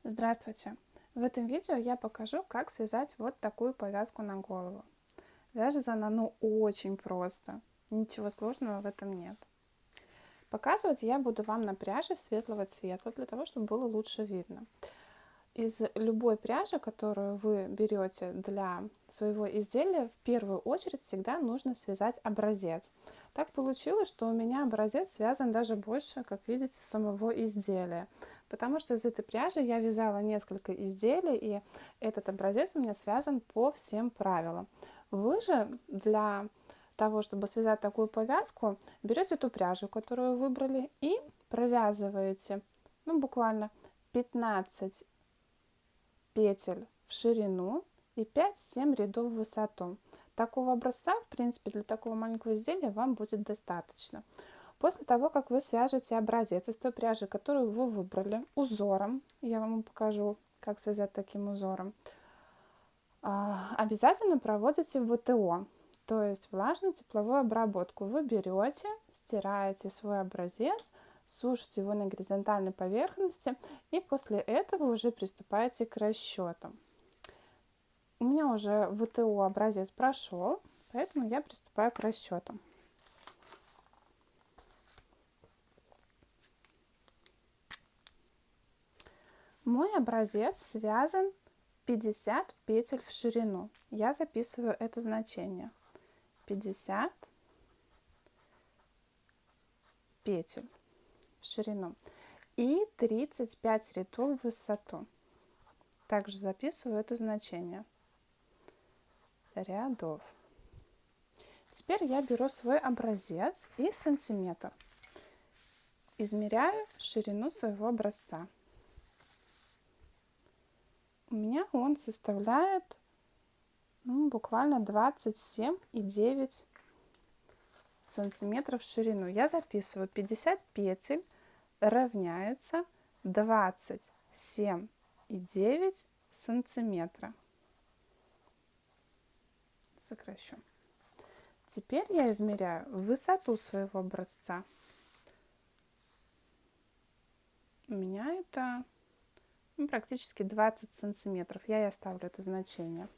Здравствуйте! В этом видео я покажу, как связать вот такую повязку на голову. Вяжется она очень просто, ничего сложного в этом нет. Показывать я буду вам на пряже светлого цвета, для того, чтобы было лучше видно. Из любой пряжи, которую вы берете для своего изделия, в первую очередь всегда нужно связать образец. Так получилось, что у меня образец связан даже больше, как видите, самого изделия. Потому что из этой пряжи я вязала несколько изделий, и этот образец у меня связан по всем правилам. Вы же для того, чтобы связать такую повязку, берете ту пряжу, которую выбрали, и провязываете, буквально 15 петель в ширину и 5-7 рядов в высоту. Такого образца, в принципе, для такого маленького изделия вам будет достаточно. После того, как вы свяжете образец из той пряжи, которую вы выбрали, узором, я вам покажу, как связать таким узором, обязательно проводите ВТО, то есть влажно-тепловую обработку. Вы берете, стираете свой образец, сушите его на горизонтальной поверхности, и после этого уже приступаете к расчетам. У меня уже ВТО образец прошел, поэтому я приступаю к расчетам. Мой образец связан 50 петель в ширину. Я записываю это значение. 50 петель в ширину и 35 рядов в высоту. Также записываю это значение рядов. Теперь я беру свой образец и сантиметр. Измеряю ширину своего образца. У меня он составляет буквально 27,9 сантиметров в ширину. Я записываю 50 петель равняется 27,9 сантиметра. Сокращу. Теперь я измеряю высоту своего образца. У меня это практически 20 сантиметров. Я и оставлю это значение.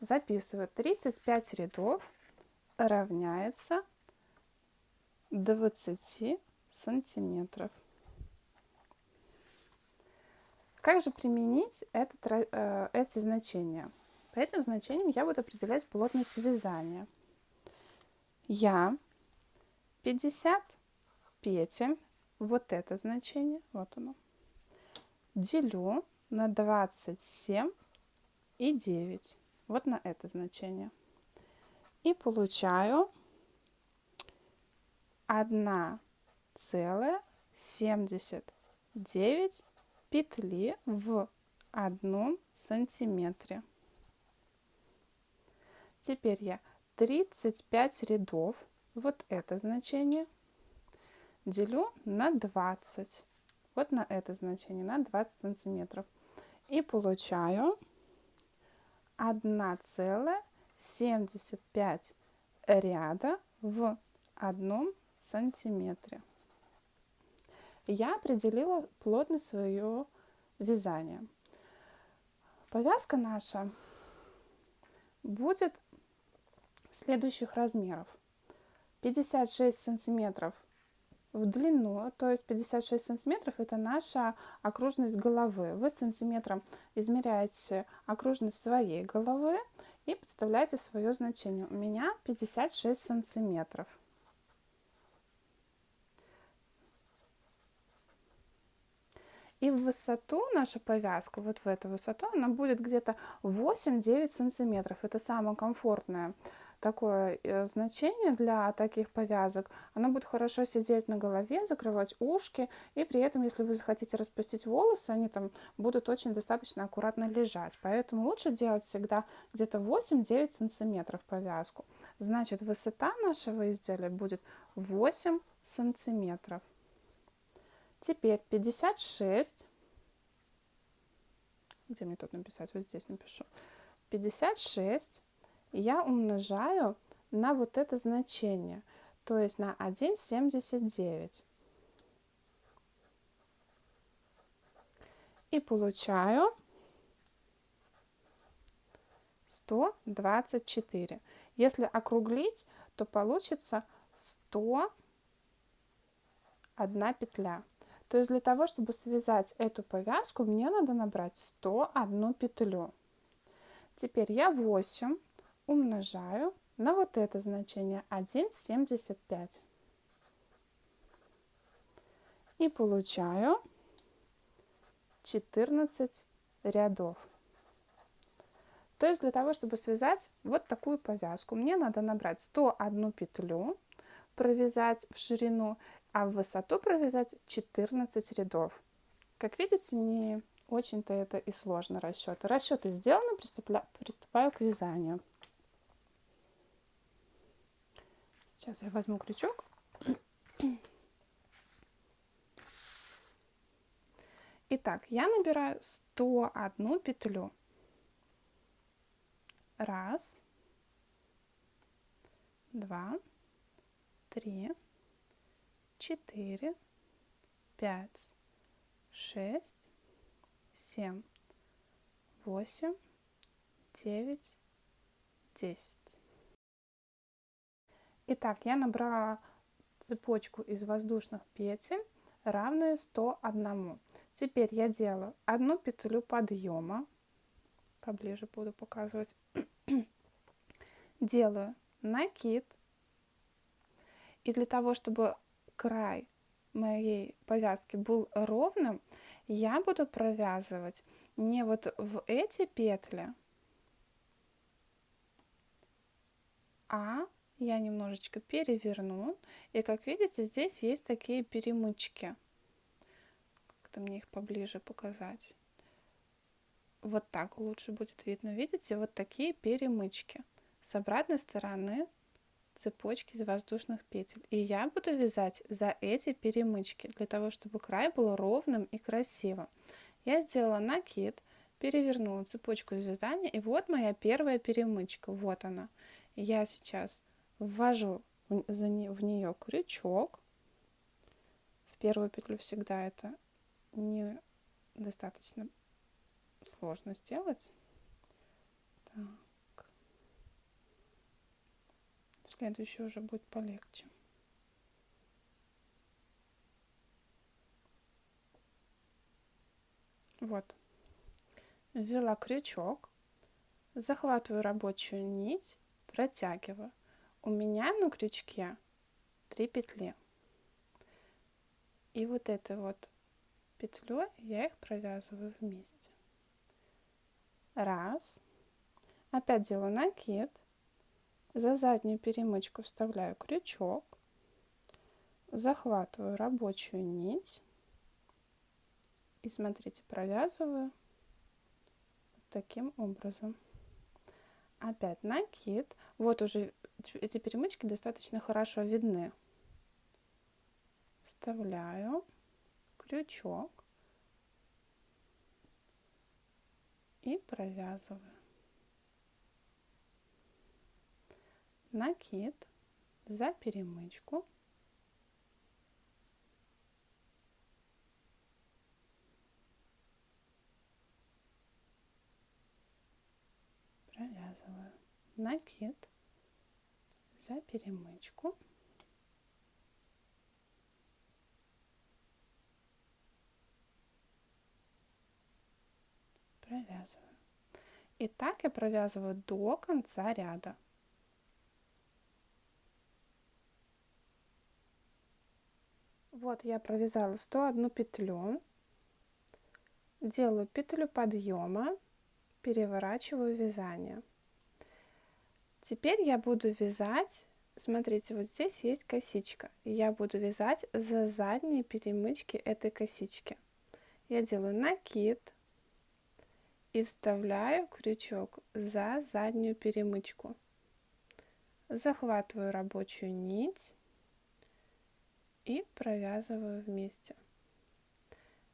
Записываю 35 рядов равняется 20 сантиметров. Как же применить эти значения? По этим значениям я буду определять плотность вязания. Я 50 петель, вот это значение, вот оно, делю на 27,9, вот на это значение. И получаю 1,79 петли в 1 сантиметре. Теперь я 35 рядов, вот это значение, делю на 20, вот на это значение, на 20 сантиметров. И получаю 1,75 ряда в 1 сантиметре. Я определила плотность своего вязания. Повязка наша будет следующих размеров: 56 сантиметров в длину, то есть 56 сантиметров это наша окружность головы. Вы сантиметром измеряете окружность своей головы и подставляете свое значение. У меня 56 сантиметров. И в высоту наша повязка, вот в эту высоту, она будет где-то 8-9 сантиметров. Это самое комфортное такое значение для таких повязок. Она будет хорошо сидеть на голове, закрывать ушки, и при этом, если вы захотите распустить волосы, они там будут очень достаточно аккуратно лежать. Поэтому лучше делать всегда где-то 8-9 сантиметров повязку. Значит, высота нашего изделия будет 8 сантиметров. Теперь 56, где мне тут написать, вот здесь напишу, 56 я умножаю на вот это значение, то есть на 1,79. и получаю 124. Если округлить, то получится 101 петля. То есть для того, чтобы связать эту повязку, мне надо набрать 101 петлю. Теперь я 8 умножаю на вот это значение 1,75 и получаю 14 рядов. То есть для того, чтобы связать вот такую повязку, мне надо набрать 101 петлю, провязать в ширину, а в высоту провязать 14 рядов. Как видите, не очень-то это и сложно расчеты. Расчеты сделаны, приступаю к вязанию. Сейчас я возьму крючок. Итак, я набираю 101 петлю. Раз, два, три, 4, 5, 6, 7, 8, 9, 10. Итак, я набрала цепочку из воздушных петель, равные 101. Теперь я делаю одну петлю подъема, поближе буду показывать, делаю накид, и для того, чтобы край моей повязки был ровным, я буду провязывать не вот в эти петли, а я немножечко переверну, и как видите, здесь есть такие перемычки. Как-то мне их поближе показать. Вот так лучше будет видно. Видите, вот такие перемычки. С обратной стороны цепочки из воздушных петель. И я буду вязать за эти перемычки, для того, чтобы край был ровным и красивым. Я сделала накид, перевернула цепочку из вязания, и вот моя первая перемычка. Вот она. Я сейчас ввожу в нее крючок. В первую петлю всегда это не достаточно сложно сделать. Так. Следующий уже будет полегче. Вот. Ввела крючок, захватываю рабочую нить, протягиваю. У меня на крючке 3 петли. И вот этой вот петлей я их провязываю вместе. Раз. Опять делаю накид. За заднюю перемычку вставляю крючок. Захватываю рабочую нить. И смотрите, провязываю вот таким образом. Опять накид. Вот уже эти перемычки достаточно хорошо видны. Вставляю крючок и провязываю. Накид за перемычку. Провязываю. Накид за перемычку. Провязываю. И так я провязываю до конца ряда. Вот я провязала 101 петлю. Делаю петлю подъема, переворачиваю вязание. Теперь я буду вязать, смотрите, вот здесь есть косичка. Я буду вязать за задние перемычки этой косички. Я делаю накид и вставляю крючок за заднюю перемычку. Захватываю рабочую нить и провязываю вместе.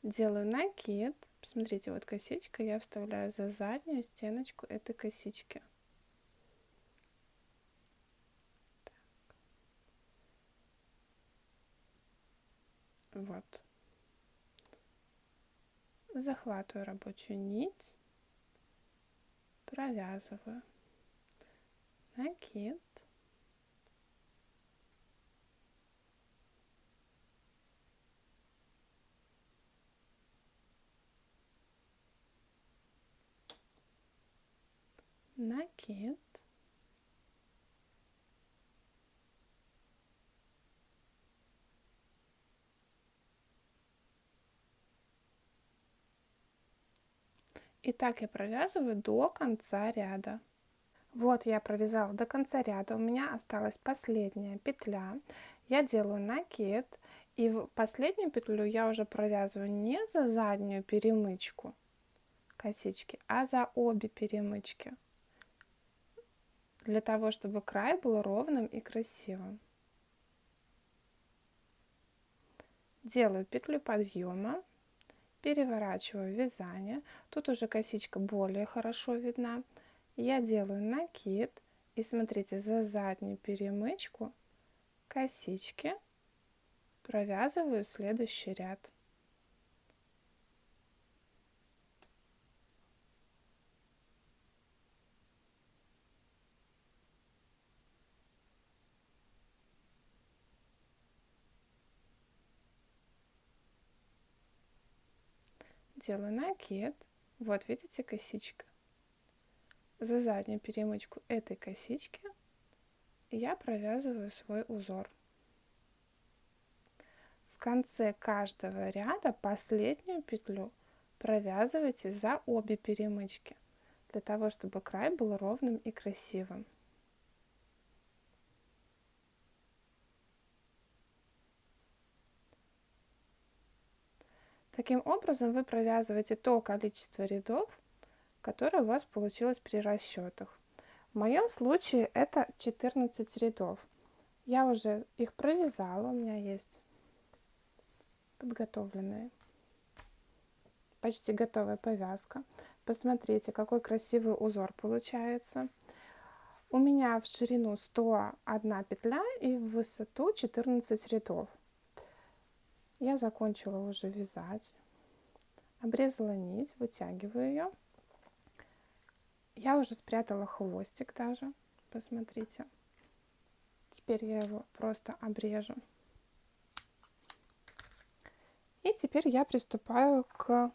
Делаю накид. Посмотрите, вот косичка, я вставляю за заднюю стеночку этой косички. Вот. захватываю рабочую нить, провязываю накид, накид, и так я провязываю до конца ряда. Вот я провязала до конца ряда, у меня осталась последняя петля. Я делаю накид, и в последнюю петлю я уже провязываю не за заднюю перемычку косички, а за обе перемычки, для того чтобы край был ровным и красивым. Делаю петлю подъема, переворачиваю вязание, тут уже косичка более хорошо видна. Я делаю накид, и смотрите, за заднюю перемычку косички провязываю следующий ряд. Делаю накид, вот видите косичка. За заднюю перемычку этой косички я провязываю свой узор. В конце каждого ряда последнюю петлю провязывайте за обе перемычки, для того чтобы край был ровным и красивым. Таким образом вы провязываете то количество рядов, которое у вас получилось при расчетах. В моем случае это 14 рядов. Я уже их провязала, у меня есть подготовленные, почти готовая повязка. Посмотрите, какой красивый узор получается. У меня в ширину 101 петля и в высоту 14 рядов. Я закончила уже вязать, обрезала нить, вытягиваю ее. Я уже спрятала хвостик даже, посмотрите. Теперь я его просто обрежу. И теперь я приступаю к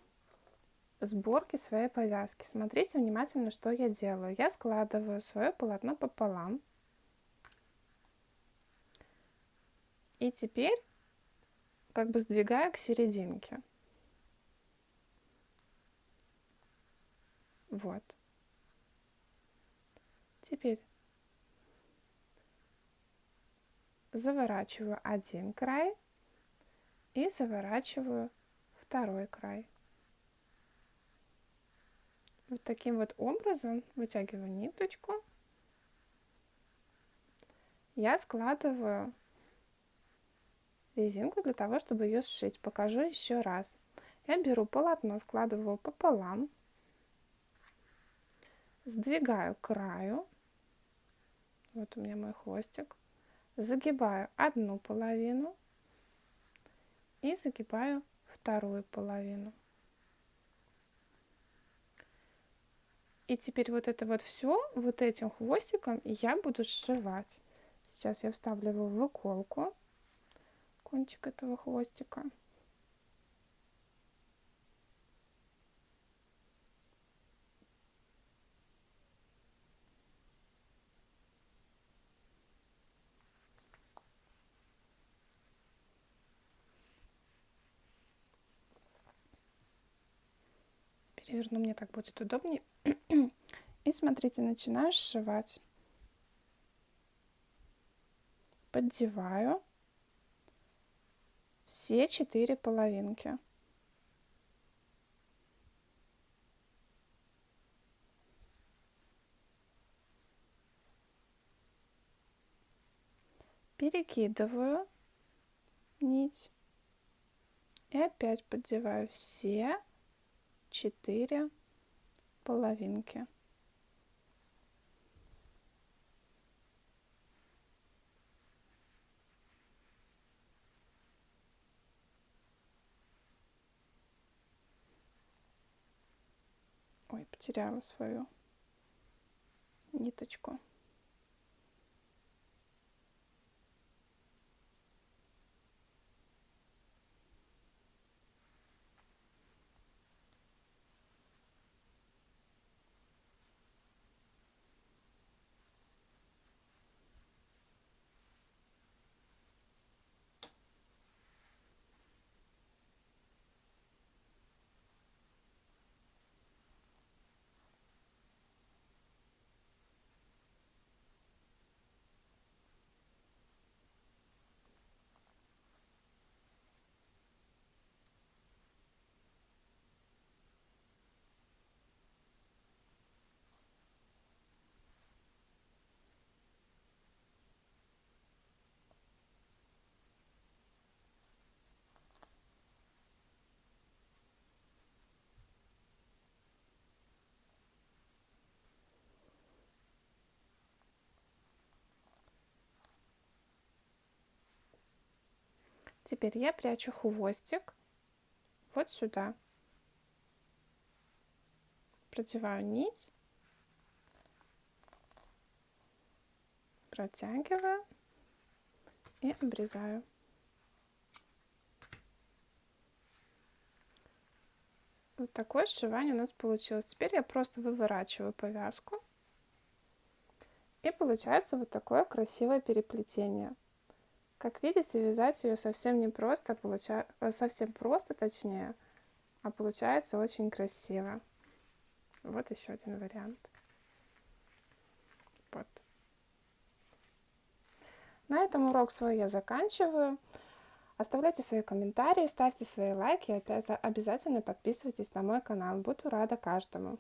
сборке своей повязки. Смотрите внимательно, что я делаю. Я складываю свое полотно пополам. И теперь как бы сдвигаю к серединке. Вот. Теперь заворачиваю один край и заворачиваю второй край. Вот таким вот образом вытягиваю ниточку. Я складываю резинку для того, чтобы ее сшить. Покажу еще раз. Я беру полотно, складываю пополам, сдвигаю к краю. Вот у меня мой хвостик. Загибаю одну половину и загибаю вторую половину. И теперь вот это вот все вот этим хвостиком я буду сшивать. Сейчас я вставлю его в выколку, кончик этого хвостика. Переверну, мне так будет удобнее. И смотрите, начинаю сшивать. Поддеваю все 4 половинки. Перекидываю нить и опять поддеваю все 4 половинки. потеряла свою ниточку. Теперь я прячу хвостик вот сюда. Продеваю нить, протягиваю и обрезаю. Вот такое сшивание у нас получилось. Теперь я просто выворачиваю повязку. И получается вот такое красивое переплетение. Как видите, вязать ее совсем не просто, совсем просто точнее, а получается очень красиво. Вот еще один вариант. Вот. На этом урок свой я заканчиваю. Оставляйте свои комментарии, ставьте свои лайки и обязательно подписывайтесь на мой канал. Буду рада каждому.